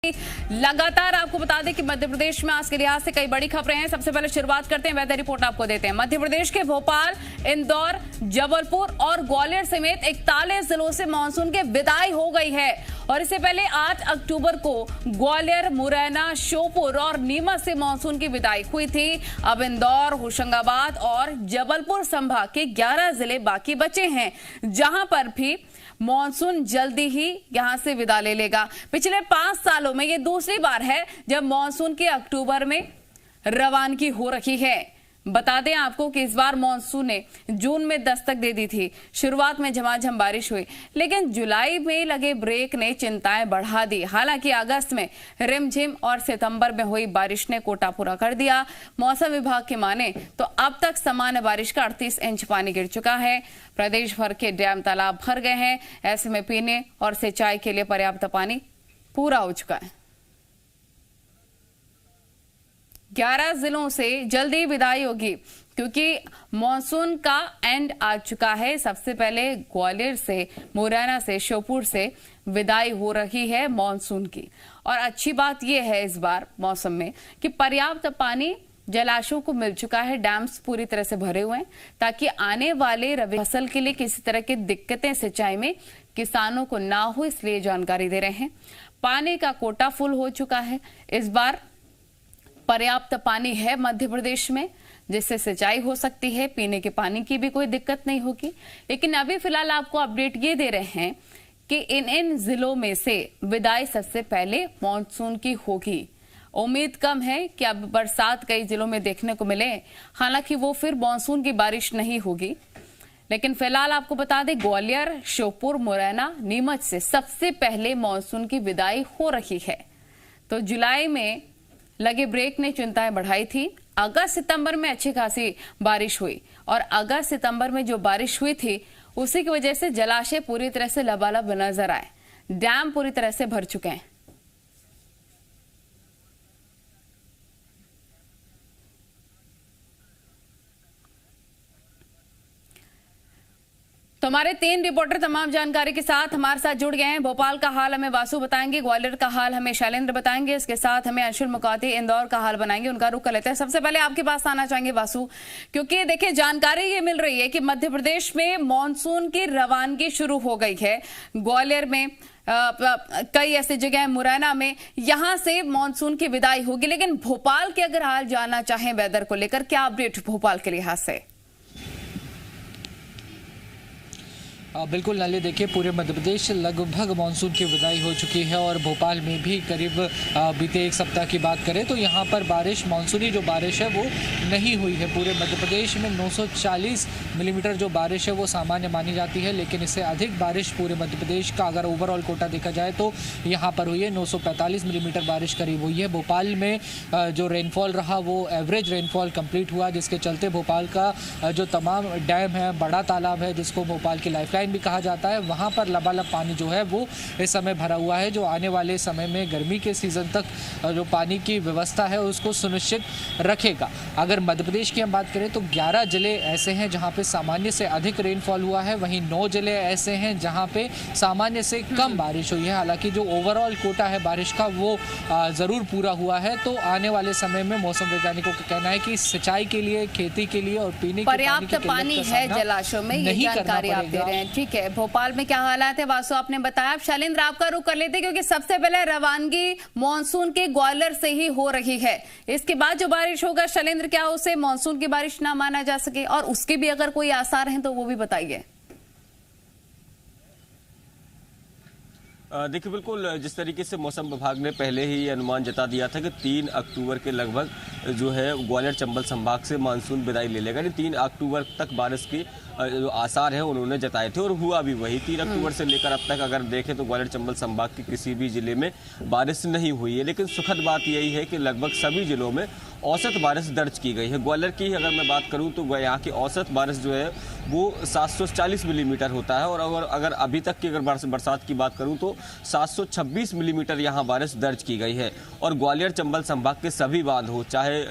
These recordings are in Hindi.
लगातार आपको बता दें कि मध्य प्रदेश में आज के लिहाज से कई बड़ी खबरें हैं। सबसे पहले शुरुआत करते हैं, वेदर रिपोर्ट आपको देते हैं। मध्य प्रदेश के भोपाल, इंदौर, जबलपुर और ग्वालियर समेत 41 जिलों से मानसून की विदाई हो गई है। और इससे पहले 8 अक्टूबर को ग्वालियर, मुरैना, श्योपुर और नीमच से मानसून की विदाई हुई थी। अब इंदौर, होशंगाबाद और जबलपुर संभाग के 11 जिले बाकी बचे हैं, जहां पर भी मॉनसून जल्दी ही यहां से विदा ले लेगा। पिछले 5 सालों में ये दूसरी बार है जब मॉनसून के अक्टूबर में रवानगी हो रही है। बता दें आपको कि इस बार मॉनसून ने जून में दस्तक दे दी थी। शुरुआत में झमाझम बारिश हुई, लेकिन जुलाई में लगे ब्रेक ने चिंताएं बढ़ा दी। हालांकि अगस्त में रिमझिम और सितंबर में हुई बारिश ने कोटा पूरा कर दिया। मौसम विभाग के माने तो अब तक सामान्य बारिश का 38 इंच पानी गिर चुका है। प्रदेश भर के डैम तालाब भर गए हैं। ऐसे में पीने और सिंचाई के लिए पर्याप्त पानी पूरा हो चुका है। 11 जिलों से जल्दी विदाई होगी क्योंकि मॉनसून का एंड आ चुका है। सबसे पहले ग्वालियर से, मुरैना से, श्योपुर से विदाई हो रही है मॉनसून की। और अच्छी बात यह है इस बार मौसम में कि पर्याप्त पानी जलाशयों को मिल चुका है। डैम्स पूरी तरह से भरे हुए हैं ताकि आने वाले रबी फसल के लिए किसी तरह की दिक्कतें सिंचाई में किसानों को ना हो, इसलिए जानकारी दे रहे हैं। पानी का कोटा फुल हो चुका है। इस बार पर्याप्त पानी है मध्य प्रदेश में, जिससे सिंचाई हो सकती है। पीने के पानी की भी कोई दिक्कत नहीं होगी। लेकिन अभी फिलहाल आपको अपडेट ये दे रहे हैं कि इन जिलों में से विदाई सबसे पहले मॉनसून की होगी। उम्मीद कम है कि अब बरसात कई जिलों में देखने को मिले, हालांकि वो फिर मॉनसून की बारिश नहीं होगी। लेकिन फिलहाल आपको बता दें, ग्वालियर, श्योपुर, मुरैना, नीमच से सबसे पहले मॉनसून की विदाई हो रही है। तो जुलाई में लगे ब्रेक ने चिंताएं बढ़ाई थी। अगस्त सितंबर में अच्छी खासी बारिश हुई और अगस्त सितंबर में जो बारिश हुई थी उसी की वजह से जलाशय पूरी तरह से लबालब नजर आए। डैम पूरी तरह से भर चुके हैं। तो हमारे 3 रिपोर्टर तमाम जानकारी के साथ हमारे साथ जुड़ गए हैं। भोपाल का हाल हमें वासु बताएंगे, ग्वालियर का हाल हमें शैलेंद्र बताएंगे, इसके साथ हमें अंशुल मुकाती इंदौर का हाल बनाएंगे। उनका रुख कर लेते हैं। सबसे पहले आपके पास आना चाहेंगे वासु, क्योंकि देखिए जानकारी ये मिल रही है कि मध्य प्रदेश में मॉनसून की रवानगी शुरू हो गई है। ग्वालियर में कई ऐसी जगह, मुरैना में, यहां से मॉनसून की विदाई होगी। लेकिन भोपाल के अगर हाल जानना चाहें वेदर को लेकर, क्या अपडेट भोपाल के लिहाज से? बिल्कुल नाले, देखिए पूरे मध्य प्रदेश लगभग मानसून की विदाई हो चुकी है और भोपाल में भी करीब बीते 1 सप्ताह की बात करें तो यहाँ पर बारिश, मानसूनी जो बारिश है वो नहीं हुई है। पूरे मध्य प्रदेश में 940 मिलीमीटर जो बारिश है वो सामान्य मानी जाती है, लेकिन इससे अधिक बारिश पूरे मध्य प्रदेश का अगर ओवरऑल कोटा देखा जाए तो यहाँ पर हुई है। 945 मिलीमीटर बारिश करीब हुई है। भोपाल में जो रेनफॉल रहा वो एवरेज रेनफॉल कंप्लीट हुआ, जिसके चलते भोपाल का जो तमाम डैम है, बड़ा तालाब है जिसको भोपाल की लाइफलाइन भी कहा जाता है, वहां पर लबालब पानी जो है वो इस समय भरा हुआ है, जो आने वाले समय में गर्मी के सीजन तक जो पानी की व्यवस्था है उसको सुनिश्चित रखेगा। अगर मध्य प्रदेश की हम बात करें तो 11 जिले ऐसे हैं जहां पे सामान्य से अधिक रेनफॉल हुआ है, वहीं 9 जिले ऐसे हैं जहां पे सामान्य से कम बारिश हुई है। हालांकि जो ओवरऑल कोटा है बारिश का वो जरूर पूरा हुआ है। तो आने वाले समय में मौसम वैज्ञानिकों का कहना है कि सिंचाई के लिए, खेती के लिए और पीने के पर्याप्त पानी है जलाशयों में, ये जानकारी आप दे रहे हैं। ठीक है, भोपाल में क्या हालात है वासु आपने बताया। अब शैलेंद्र आपका रुख कर लेते, क्योंकि सबसे पहले रवानगी मॉनसून के ग्वालियर से ही हो रही है। इसके बाद जो बारिश होगा शैलेंद्र, क्या उसे मॉनसून की बारिश ना माना जा सके? और उसके भी अगर कोई आसार हैं तो वो भी बताइए। देखिए, बिल्कुल जिस तरीके से मौसम विभाग ने पहले ही अनुमान जता दिया था कि 3 अक्टूबर के लगभग जो है ग्वालियर चंबल संभाग से मानसून विदाई ले लेगा। 3 अक्टूबर तक बारिश की जो आसार है उन्होंने जताए थे और हुआ भी वही। 3 अक्टूबर से लेकर अब तक अगर देखें तो ग्वालियर चंबल संभाग के किसी भी जिले में बारिश नहीं हुई है। लेकिन सुखद बात यही है कि लगभग सभी जिलों में औसत बारिश दर्ज की गई है। ग्वालियर की अगर मैं बात करूं तो यहाँ की औसत बारिश जो है वो 740 मिलीमीटर होता है, और अगर अभी तक की अगर बरसात की बात करूं तो 726 मिलीमीटर यहाँ बारिश दर्ज की गई है। और ग्वालियर चंबल संभाग के सभी बांध हो, चाहे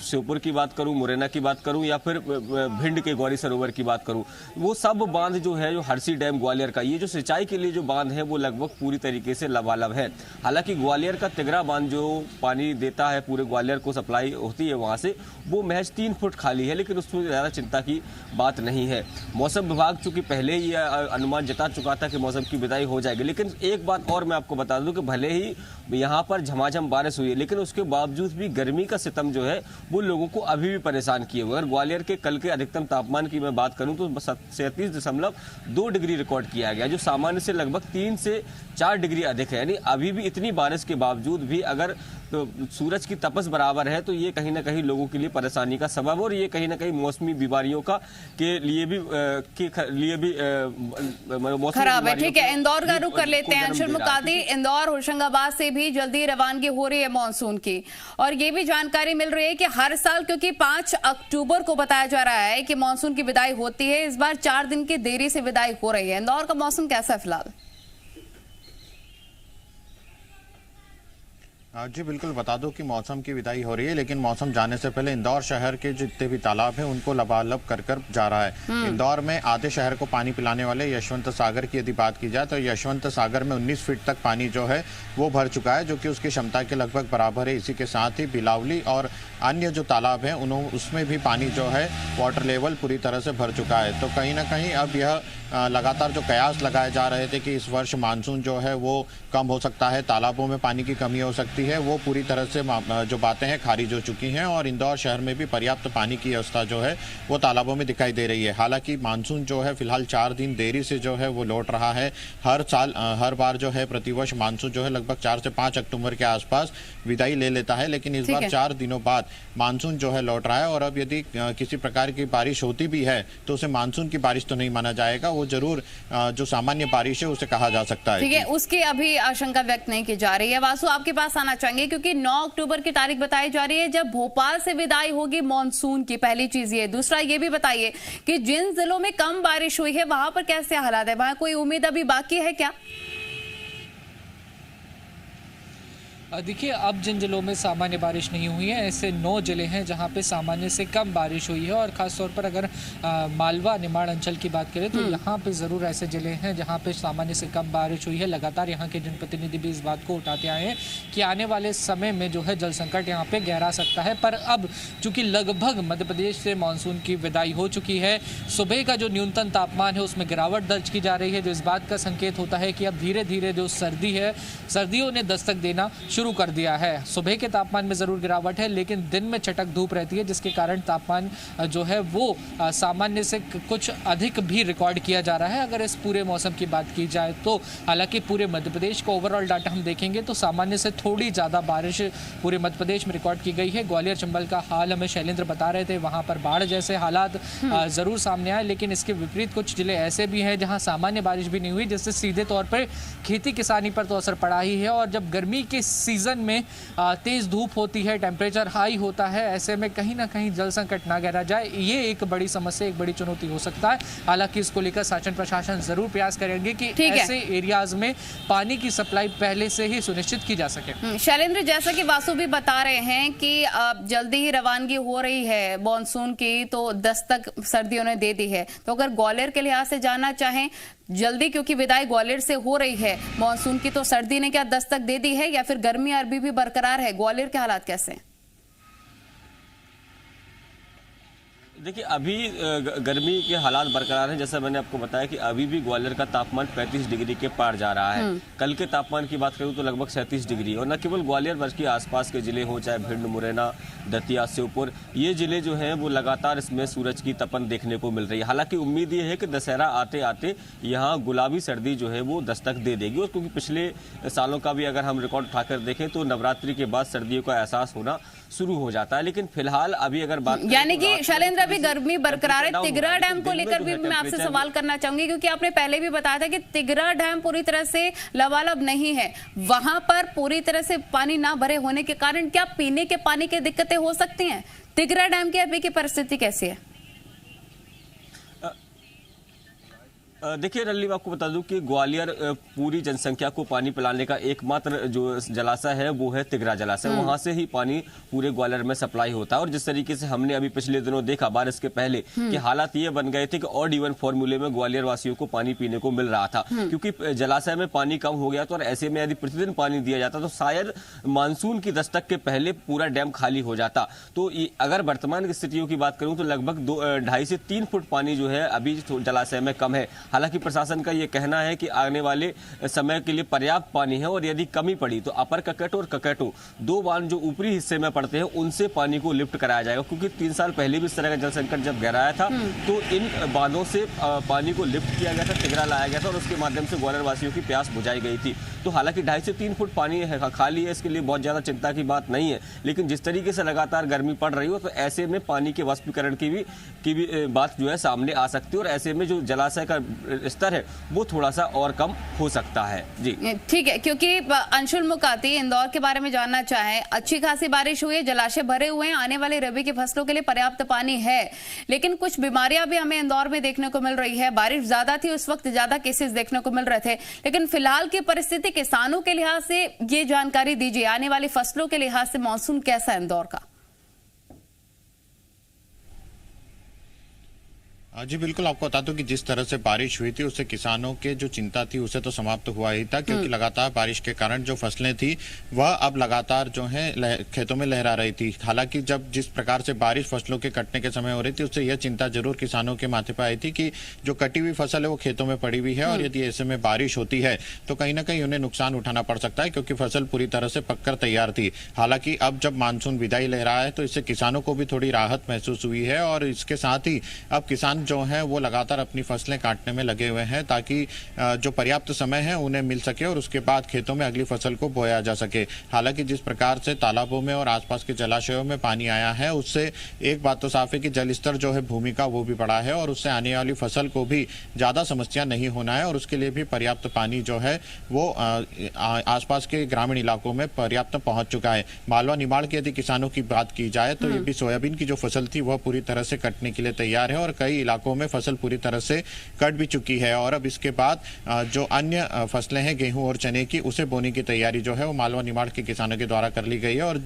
श्योपुर की बात करूं, मुरैना की बात करूं, या फिर भिंड के गौरी सरोवर की बात करूं, वो सब बांध जो है, जो हरसी डैम ग्वालियर का, ये जो सिंचाई के लिए जो बांध है वो लगभग पूरी तरीके से लबालब है। हालांकि ग्वालियर का तिगरा बांध जो पानी देता है, पूरे ग्वालियर को सप्लाई होती है वहां से, वो महज 3 फुट खाली है, लेकिन उसमें ज्यादा चिंता की बात नहीं है। मौसम विभाग चूंकि पहले ही अनुमान जता चुका था कि मौसम की विदाई हो जाएगी, लेकिन एक बात और मैं आपको बता दूं कि भले ही यहाँ पर झमाझम बारिश हुई है, लेकिन उसके बावजूद भी गर्मी का सितम जो है वो लोगों को अभी भी परेशान किए हुए। अगर ग्वालियर के कल के अधिकतम तापमान की मैं बात करूं तो 37.2 डिग्री रिकॉर्ड किया गया, जो सामान्य से लगभग 3 से 4 डिग्री अधिक है। यानी अभी भी इतनी बारिश के बावजूद भी अगर तो सूरज की तपस बराबर है तो ये कहीं ना कहीं लोगों के लिए परेशानी का सबब, और ये कहीं ना कहीं मौसमी बीमारियों का के लिए भी खराब है। ठीक है, इंदौर का रुख कर लेते हैं। अंशुल मुकादी, इंदौर होशंगाबाद से भी जल्दी रवानगी हो रही है मॉनसून की, और ये भी जानकारी मिल रही है कि हर साल, क्योंकि 5 अक्टूबर को बताया जा रहा है कि मॉनसून की विदाई होती है, इस बार 4 दिन की देरी से विदाई हो रही है। इंदौर का मौसम कैसा है फिलहाल? जी बिल्कुल, बता दो कि मौसम की विदाई हो रही है, लेकिन मौसम जाने से पहले इंदौर शहर के जितने भी तालाब हैं उनको लबालब कर कर जा रहा है। इंदौर में आधे शहर को पानी पिलाने वाले यशवंत सागर की यदि बात की जाए तो यशवंत सागर में 19 फीट तक पानी जो है वो भर चुका है, जो कि उसकी क्षमता के लगभग बराबर है। इसी के साथ ही बिलावली और अन्य जो तालाब हैं उसमें भी पानी जो है वाटर लेवल पूरी तरह से भर चुका है। तो कहीं ना कहीं अब यह लगातार जो कयास लगाए जा रहे थे कि इस वर्ष मानसून जो है वो कम हो सकता है, तालाबों में पानी की कमी हो सकती है, वो पूरी तरह से जो बातें हैं खारिज हो चुकी हैं, और इंदौर शहर में भी पर्याप्त पानी की व्यवस्था जो है वो तालाबों में दिखाई दे रही है। हालांकि मानसून जो है फिलहाल 4 दिन देरी से जो है वो लौट रहा है। हर साल हर बार जो है प्रतिवर्ष मानसून जो है लगभग 4 से 5 अक्टूबर के आसपास विदाई ले लेता है, लेकिन इस बार 4 दिनों बाद मानसून जो है लौट रहा है। और अब यदि किसी प्रकार की बारिश होती भी है तो उसे मानसून की बारिश तो नहीं माना जाएगा, वो जरूर जो सामान्य बारिश है उसे कहा जा सकता है। ठीक है, उसकी अभी आशंका व्यक्त नहीं की जा रही है। वासु, आपके पास आना चाहेंगे क्योंकि 9 अक्टूबर की तारीख बताई जा रही है जब भोपाल से विदाई होगी मॉनसून की। पहली चीज ये, दूसरा ये भी बताइए कि जिन जिलों में कम बारिश हुई है वहां पर कैसे हालात है, वहां कोई उम्मीद अभी बाकी है क्या? देखिए, अब जिन जिलों में सामान्य बारिश नहीं हुई है ऐसे 9 जिले हैं जहां पे सामान्य से कम बारिश हुई है, और खासतौर पर अगर मालवा निमाड़ अंचल की बात करें तो यहाँ पे ज़रूर ऐसे जिले हैं जहां पे सामान्य से कम बारिश हुई है। लगातार यहाँ के जनप्रतिनिधि भी इस बात को उठाते आए हैं कि आने वाले समय में जो है जल संकट यहाँ पे गहरा सकता है। पर अब चूँकि लगभग मध्य प्रदेश से मानसून की विदाई हो चुकी है, सुबह का जो न्यूनतम तापमान है उसमें गिरावट दर्ज की जा रही है, जो इस बात का संकेत होता है कि अब धीरे धीरे जो सर्दी है, सर्दियों ने दस्तक देना शुरू कर दिया है। सुबह के तापमान में जरूर गिरावट है, लेकिन दिन में चटक धूप रहती है, जिसके कारण तापमान जो है वो सामान्य से कुछ अधिक भी रिकॉर्ड किया जा रहा है। अगर इस पूरे मौसम की बात की जाए तो हालांकि पूरे मध्य प्रदेश का ओवरऑल डाटा हम देखेंगे तो सामान्य से थोड़ी ज़्यादा बारिश पूरे मध्य प्रदेश में रिकॉर्ड की गई है। ग्वालियर चंबल का हाल हमें शैलेंद्र बता रहे थे, वहाँ पर बाढ़ जैसे हालात जरूर सामने आए, लेकिन इसके विपरीत कुछ जिले ऐसे भी हैं जहाँ सामान्य बारिश भी नहीं हुई, जिससे सीधे तौर पर खेती किसानी पर तो असर पड़ा ही है। और जब गर्मी के सीजन में तेज धूप होती है, टेम्परेचर हाई होता है, ऐसे में कहीं ना कहीं जल संकट ना गहरा जाए, ये एक बड़ी समस्या, एक बड़ी चुनौती हो सकता है। हालांकि इसको लेकर शासन प्रशासन जरूर प्रयास करेंगे कि ऐसे एरियाज में पानी की सप्लाई पहले से ही सुनिश्चित की जा सके। शैलेंद्र, जैसा कि वासु भी बता रहे हैं कि जल्दी ही रवानगी हो रही है मॉनसून की, तो दस्तक सर्दियों ने दे दी है, तो अगर ग्वालियर के लिहाज से जानना चाहें जल्दी, क्योंकि विदाई ग्वालियर से हो रही है मॉनसून की, तो सर्दी ने क्या दस्तक दे दी है या फिर गर्मी अभी भी बरकरार है? ग्वालियर के हालात कैसे हैं? देखिए, अभी गर्मी के हालात बरकरार हैं। जैसा मैंने आपको बताया कि अभी भी ग्वालियर का तापमान 35 डिग्री के पार जा रहा है। कल के तापमान की बात करूं तो लगभग 37 डिग्री, और न केवल ग्वालियर बल्कि आसपास के जिले हों, चाहे भिंड, मुरैना, दतिया, श्योपुर, ये जिले जो हैं वो लगातार इसमें सूरज की तपन देखने को मिल रही है। हालांकि उम्मीद ये है कि दशहरा आते आते यहाँ गुलाबी सर्दी जो है वो दस्तक दे देगी, और क्योंकि पिछले सालों का भी अगर हम रिकॉर्ड उठाकर देखें तो नवरात्रि के बाद सर्दियों का एहसास होना शुरू हो जाता है। लेकिन फिलहाल अभी अगर बात यानी कि शैलेंद्र भी गर्मी बरकरार है। तिगरा डैम को लेकर भी मैं आपसे सवाल करना चाहूंगी, क्योंकि आपने पहले भी बताया था कि तिगरा डैम पूरी तरह से लबालब नहीं है, वहां पर पूरी तरह से पानी ना भरे होने के कारण क्या पीने के पानी की दिक्कतें हो सकती हैं? तिगरा डैम की अभी की परिस्थिति कैसी है? देखिए रल्ली, मैं आपको बता दूं कि ग्वालियर पूरी जनसंख्या को पानी पिलाने का एकमात्र जो जलाशय है वो है तिगरा जलाशय। वहां से ही पानी पूरे ग्वालियर में सप्लाई होता है। और जिस तरीके से हमने अभी पिछले दिनों देखा बारिश के पहले कि हालात ये बन गए थे कि ऑड इवन फॉर्मूले में ग्वालियर वासियों को पानी पीने को मिल रहा था, क्योंकि जलाशय में पानी कम हो गया था। और ऐसे में यदि प्रतिदिन पानी दिया जाता तो शायद मानसून की दस्तक के पहले पूरा डैम खाली हो जाता। तो अगर वर्तमान की स्थितियों की बात करूं तो लगभग 2.5 से 3 फुट पानी जो है अभी जलाशय में कम है। हालांकि प्रशासन का यह कहना है कि आने वाले समय के लिए पर्याप्त पानी है, और यदि कमी पड़ी तो अपर ककटो और ककटो 2 बांध जो ऊपरी हिस्से में पड़ते हैं उनसे पानी को लिफ्ट कराया जाएगा। क्योंकि 3 साल पहले भी इस तरह का जल संकट जब गहराया था तो इन बांधों से पानी को लिफ्ट किया गया था, तिगरा लाया गया था और उसके माध्यम से ग्वालियर वासियों की प्यास बुझाई गई थी। तो हालांकि 2.5 से 3 फुट पानी खाली है, इसके लिए बहुत ज्यादा चिंता की बात नहीं है। लेकिन जिस तरीके से लगातार गर्मी पड़ रही हो तो ऐसे में पानी के वाष्पीकरण की भी बात जो है सामने आ सकती है, और ऐसे में जो जलाशय का स्तर है वो थोड़ा सा और कम हो सकता है। जी ठीक है, क्योंकि अंशुल मुकाती इंदौर के बारे में जानना चाहें, अच्छी खासी बारिश हुई है, जलाशय भरे हुए हैं, आने वाली रबी की फसलों के लिए पर्याप्त पानी है, लेकिन कुछ बीमारियां भी हमें इंदौर में देखने को मिल रही है। बारिश ज्यादा थी, उस वक्त ज्यादा केसेस देखने को मिल रहे थे, लेकिन फिलहाल की परिस्थिति किसानों के लिहाज से ये जानकारी दीजिए, आने वाली फसलों के लिहाज से मॉनसून कैसा है इंदौर का? जी बिल्कुल, आपको बता दूं कि जिस तरह से बारिश हुई थी उससे किसानों के जो चिंता थी उसे तो समाप्त हुआ ही था, क्योंकि लगातार बारिश के कारण जो फसलें थी वह अब लगातार जो है खेतों में लहरा रही थी। हालांकि जब जिस प्रकार से बारिश फसलों के कटने के समय हो रही थी उससे यह चिंता जरूर किसानों के माथे पर आई थी कि जो कटी हुई फसल है वो खेतों में पड़ी हुई है, और यदि ऐसे में बारिश होती है तो कहीं ना कहीं उन्हें नुकसान उठाना पड़ सकता है, क्योंकि फसल पूरी तरह से पककर तैयार थी। हालांकि अब जब मानसून विदाई ले रहा है तो इससे किसानों को भी थोड़ी राहत महसूस हुई है, और इसके साथ ही अब किसान जो है वो लगातार अपनी फसलें काटने में लगे हुए हैं ताकि जो पर्याप्त समय है उन्हें मिल सके और उसके बाद खेतों में अगली फसल को बोया जा सके। हालांकि जिस प्रकार से तालाबों में और आसपास के जलाशयों में पानी आया है उससे एक बात तो साफ है कि जल स्तर जो है भूमि का वो भी बढ़ा है, और उससे आने वाली फसल को भी ज्यादा समस्या नहीं होना है, और उसके लिए भी पर्याप्त पानी जो है वो आसपास के ग्रामीण इलाकों में पर्याप्त पहुंच चुका है। मालवा निमाड़ के यदि किसानों की बात की जाए तो ये भी सोयाबीन की जो फसल थी वह पूरी तरह से कटने के लिए तैयार है, और कई इलाकों में फसल पूरी तरह से कट भी चुकी है। और अब इसके बाद जो अन्य फसलें हैं गेहूं और चने की, उसे बोने की तैयारी जो है वो मालवा निमाड़ के किसानों के द्वारा कर ली गई है। और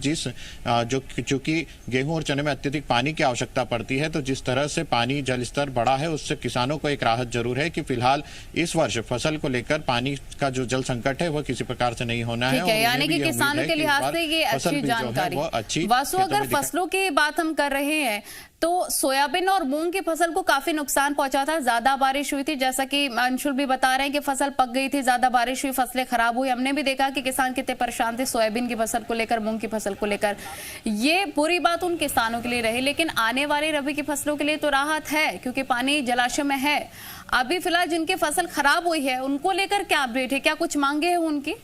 जो चूंकि गेहूं और चने में अत्यधिक पानी की आवश्यकता पड़ती है, तो जिस तरह से पानी जल स्तर बढ़ा है उससे किसानों को एक राहत जरूर है कि फिलहाल इस वर्ष फसल को लेकर पानी का जो जल संकट है वह किसी प्रकार से नहीं होना है। यानी कि किसानों के लिहाज से ये अच्छी जानकारी। वासु, अगर फसलों की बात हम कर रहे हैं तो सोयाबीन और मूंग की फसल को काफी नुकसान पहुंचा था, ज्यादा बारिश हुई थी, जैसा कि अंशुल भी बता रहे हैं कि फसल पक गई थी, ज्यादा बारिश हुई, फसलें खराब हुई। हमने भी देखा कि किसान कितने परेशान थे सोयाबीन की फसल को लेकर, मूंग की फसल को लेकर। ये बुरी बात उन किसानों के लिए रही, लेकिन आने वाली रबी की फसलों के लिए तो राहत है क्योंकि पानी जलाशय में है। अभी फिलहाल जिनकी फसल खराब हुई है उनको लेकर क्या अपडेट है, क्या कुछ मांगे हैं उनकी?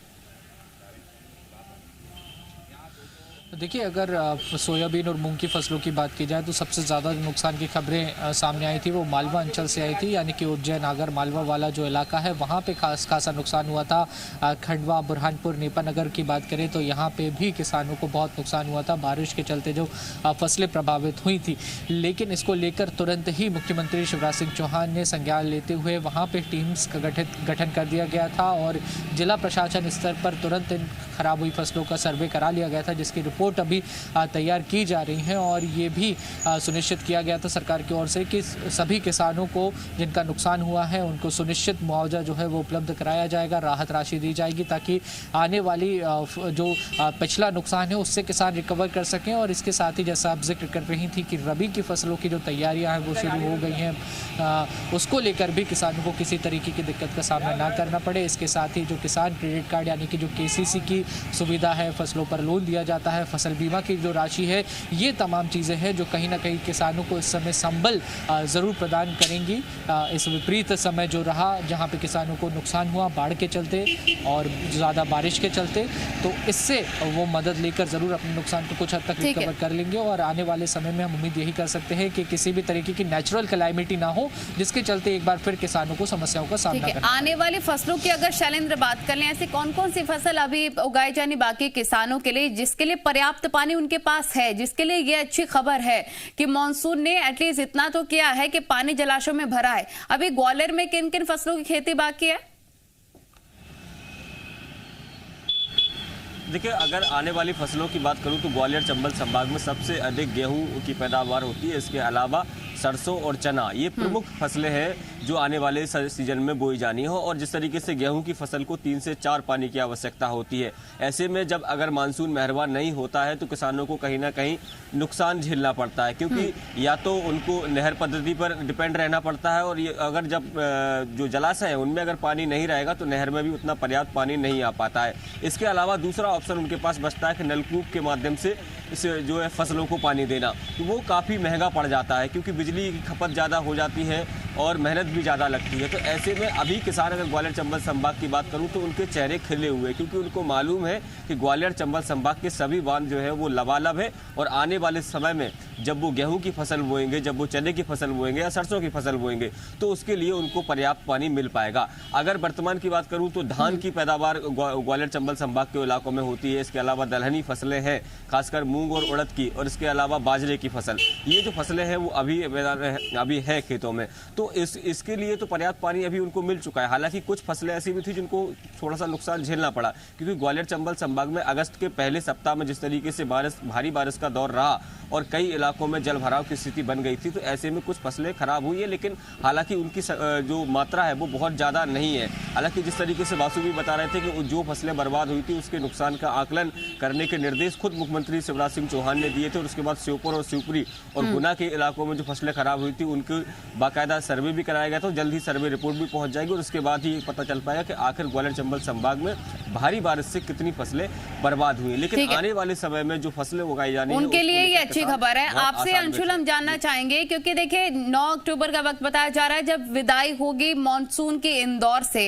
देखिए, अगर सोयाबीन और मूंग की फसलों की बात की जाए तो सबसे ज़्यादा नुकसान की खबरें सामने आई थी वो मालवा अंचल से आई थी, यानी कि उज्जैन आगर मालवा वाला जो इलाका है वहाँ पे खासा नुकसान हुआ था। खंडवा, बुरहानपुर, नेपानगर की बात करें तो यहाँ पे भी किसानों को बहुत नुकसान हुआ था, बारिश के चलते जो फसलें प्रभावित हुई थी। लेकिन इसको लेकर तुरंत ही मुख्यमंत्री शिवराज सिंह चौहान ने संज्ञान लेते हुए वहाँ पर टीम्स का गठन कर दिया गया था, और जिला प्रशासन स्तर पर तुरंत इन खराब हुई फसलों का सर्वे करा लिया गया था, जिसकी रिपोर्ट अभी तैयार की जा रही है। और ये भी सुनिश्चित किया गया था सरकार की ओर से कि सभी किसानों को जिनका नुकसान हुआ है उनको सुनिश्चित मुआवजा जो है वो उपलब्ध कराया जाएगा, राहत राशि दी जाएगी, ताकि आने वाली जो पिछला नुकसान है उससे किसान रिकवर कर सकें। और इसके साथ ही जैसा आप जिक्र कर रही थी कि रबी की फसलों की जो तैयारियां हैं वो शुरू हो गई हैं, उसको लेकर भी किसानों को किसी तरीके की दिक्कत का सामना ना करना पड़े। इसके साथ ही जो किसान क्रेडिट कार्ड यानी कि जो KCC की सुविधा है, फसलों पर लोन दिया जाता है, फसल बीमा की जो राशि है, ये तमाम चीज़ें हैं जो कहीं ना कहीं किसानों को इस समय संबल ज़रूर प्रदान करेंगी। इस विपरीत समय जो रहा, जहाँ पे किसानों को नुकसान हुआ बाढ़ के चलते और ज़्यादा बारिश के चलते, तो इससे वो मदद लेकर ज़रूर अपने नुकसान को कुछ हद तक रिकवर कर लेंगे। और आने वाले समय में हम उम्मीद यही कर सकते हैं कि किसी भी तरीके की नेचुरल कैलामिटी ना हो, जिसके चलते एक बार फिर किसानों को समस्याओं का सामना करना। आने वाली फसलों की अगर शैलेंद्र बात कर लें, ऐसी कौन कौन सी फसल अभी उगाई जानी बाकी किसानों के लिए, जिसके लिए पर्याप्त पानी उनके पास है, जिसके लिए ये अच्छी खबर है कि मॉनसून ने एटलीस्ट इतना तो किया है कि पानी जलाशयों में भरा है। अभी ग्वालियर में किन किन फसलों की खेती बाकी है? देखिए, अगर आने वाली फसलों की बात करूं तो ग्वालियर चंबल संभाग में सबसे अधिक गेहूं की पैदावार होती है। इसके अलावा सरसों और चना, ये प्रमुख फसलें हैं जो आने वाले सीजन में बोई जानी हो। और जिस तरीके से गेहूं की फसल को 3 से 4 पानी की आवश्यकता होती है, ऐसे में जब अगर मानसून मेहरबान नहीं होता है तो किसानों को कहीं ना कहीं नुकसान झेलना पड़ता है, क्योंकि या तो उनको नहर पद्धति पर डिपेंड रहना पड़ता है, और अगर जब जो जलाशय है उनमें अगर पानी नहीं रहेगा तो नहर में भी उतना पर्याप्त पानी नहीं आ पाता है। इसके अलावा दूसरा ऑप्शन उनके पास बचता है कि नलकूप के माध्यम से इस जो है फसलों को पानी देना, तो वो काफ़ी महंगा पड़ जाता है, क्योंकि बिजली की खपत ज़्यादा हो जाती है और मेहनत भी ज़्यादा लगती है। तो ऐसे में अभी किसान, अगर ग्वालियर चंबल संभाग की बात करूं तो उनके चेहरे खिले हुए, क्योंकि उनको मालूम है कि ग्वालियर चंबल संभाग के सभी बांध जो है वो लबालब है, और आने वाले समय में जब वो गेहूं की फसल बोएंगे, जब वो चने की फसल बोएंगे या सरसों की फसल बोएंगे, तो उसके लिए उनको पर्याप्त पानी मिल पाएगा। अगर वर्तमान की बात करूं तो धान की पैदावार ग्वालियर चंबल संभाग के इलाकों में होती है। इसके अलावा दलहनी फसलें हैं, खासकर मूंग और उड़द की, और इसके अलावा बाजरे की फसल, ये जो फसलें हैं वो अभी है खेतों में। तो इसके लिए तो पर्याप्त पानी अभी उनको मिल चुका है। हालांकि कुछ फसलें ऐसी भी थी जिनको थोड़ा सा नुकसान झेलना पड़ा, क्योंकि ग्वालियर चंबल संभाग में अगस्त के पहले सप्ताह में जिस तरीके से भारी बारिश का दौर रहा और कई इलाकों में जल भराव की स्थिति बन गई थी, तो ऐसे में कुछ फसलें खराब हुई है। लेकिन हालांकि उनकी जो मात्रा है वो बहुत ज़्यादा नहीं है। हालांकि जिस तरीके से वासु भी बता रहे थे कि जो फसलें बर्बाद हुई थी उसके नुकसान का आकलन करने के निर्देश खुद मुख्यमंत्री शिवराज सिंह चौहान ने दिए थे, और उसके बाद श्योपुर और शिवपुरी और गुना के इलाकों में जो फसलें खराब हुई थी उनके बाकायदा सर्वे भी कराया गया था। जल्द ही सर्वे रिपोर्ट भी पहुंच जाएगी, और उसके बाद ही पता चल पाएगा कि आखिर ग्वालियर चंबल संभाग में भारी बारिश से कितनी फसलें बर्बाद हुई। लेकिन आने वाले समय में जो फसलें उगाई जानी है उनके लिए ये अच्छी खबर है। आपसे अंशुल हम जानना चाहेंगे, क्योंकि देखिए 9 अक्टूबर का वक्त बताया जा रहा है जब विदाई होगी मॉनसून के इंदौर से।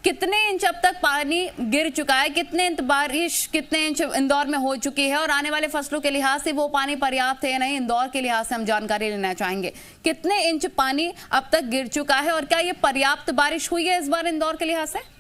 कितने इंच अब तक पानी गिर चुका है, कितने इंच बारिश, कितने इंच इंदौर में हो चुकी है, और आने वाले फसलों के लिहाज से वो पानी पर्याप्त है या नहीं, इंदौर के लिहाज से हम जानकारी लेना चाहेंगे। कितने इंच पानी अब तक गिर चुका है और क्या ये पर्याप्त बारिश हुई है इस बार इंदौर के लिहाज से?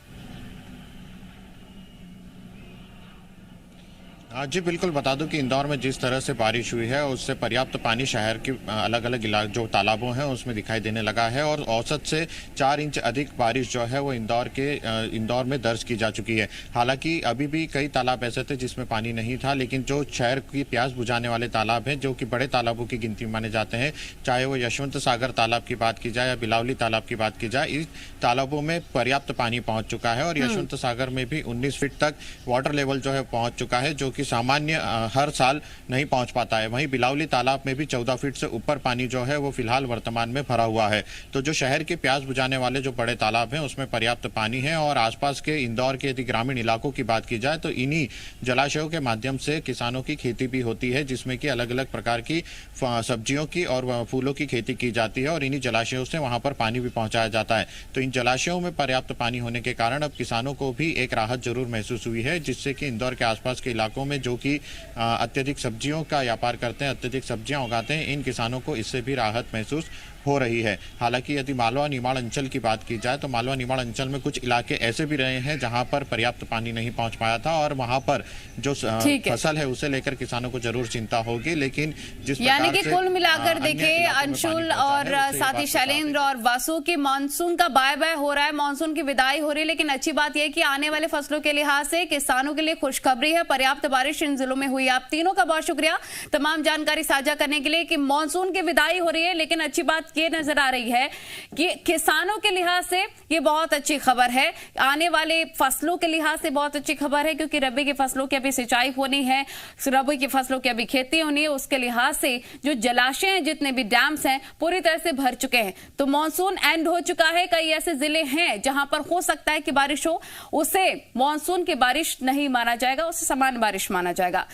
जी बिल्कुल, बता दूं कि इंदौर में जिस तरह से बारिश हुई है उससे पर्याप्त पानी शहर के अलग अलग इलाके जो तालाबों हैं उसमें दिखाई देने लगा है, और औसत से 4 इंच अधिक बारिश जो है वो इंदौर में दर्ज की जा चुकी है। हालांकि अभी भी कई तालाब ऐसे थे जिसमें पानी नहीं था, लेकिन जो शहर की प्यास बुझाने वाले तालाब हैं, जो कि बड़े तालाबों की गिनती माने जाते हैं, चाहे वो यशवंत सागर तालाब की बात की जाए या बिलावली तालाब की बात की जाए, इस तालाबों में पर्याप्त पानी पहुंच चुका है। और यशवंत सागर में भी 19 फीट तक वाटर लेवल जो है पहुंच चुका है, जो कि सामान्य हर साल नहीं पहुंच पाता है। वहीं बिलावली तालाब में भी 14 फीट से ऊपर पानी जो है वो फिलहाल वर्तमान में भरा हुआ है। तो जो शहर के प्यास बुझाने वाले जो बड़े तालाब हैं उसमें पर्याप्त पानी है, और आसपास के इंदौर के यदि ग्रामीण इलाकों की बात की जाए तो इन्हीं जलाशयों के माध्यम से किसानों की खेती भी होती है, जिसमें कि अलग अलग प्रकार की सब्जियों की और फूलों की खेती की जाती है, और इन्हीं जलाशयों से वहां पर पानी भी पहुंचाया जाता है। तो इन जलाशयों में पर्याप्त पानी होने के कारण अब किसानों को भी एक राहत जरूर महसूस हुई है, जिससे कि इंदौर के आसपास के इलाकों में जो कि अत्यधिक सब्जियों का व्यापार करते हैं, अत्यधिक सब्जियां उगाते हैं, इन किसानों को इससे भी राहत महसूस हो रही है। हालांकि यदि मालवा निमाड़ अंचल की बात की जाए तो मालवा निमाड़ अंचल में कुछ इलाके ऐसे भी रहे हैं जहां पर पर्याप्त पानी नहीं पहुंच पाया था, और वहां पर जो फसल है उसे लेकर किसानों को जरूर चिंता होगी। लेकिन जिस यानी कि कुल मिलाकर देखिए अंशुल और साथ ही शैलेंद्र और वासु की मानसून का बाय बाय हो रहा है, मानसून की विदाई हो रही है, लेकिन अच्छी बात यह कि आने वाले फसलों के लिहाज से किसानों के लिए खुशखबरी है। पर्याप्त बारिश इन जिलों में हुई। आप तीनों का बहुत शुक्रिया तमाम जानकारी साझा करने के लिए कि मानसून की विदाई हो रही है, लेकिन अच्छी बात ये नजर आ रही है कि किसानों के लिहाज से ये बहुत अच्छी खबर है। आने वाले फसलों के लिहाज से बहुत अच्छी खबर है, क्योंकि रबी की फसलों की अभी सिंचाई होनी है, रबी की फसलों की अभी खेती होनी है, उसके लिहाज से जो जलाशय हैं, जितने भी डैम्स हैं, पूरी तरह से भर चुके हैं। तो मानसून एंड हो चुका है। कई ऐसे जिले हैं जहां पर हो सकता है कि बारिश हो, उसे मानसून की बारिश नहीं माना जाएगा, उसे सामान्य बारिश माना जाएगा।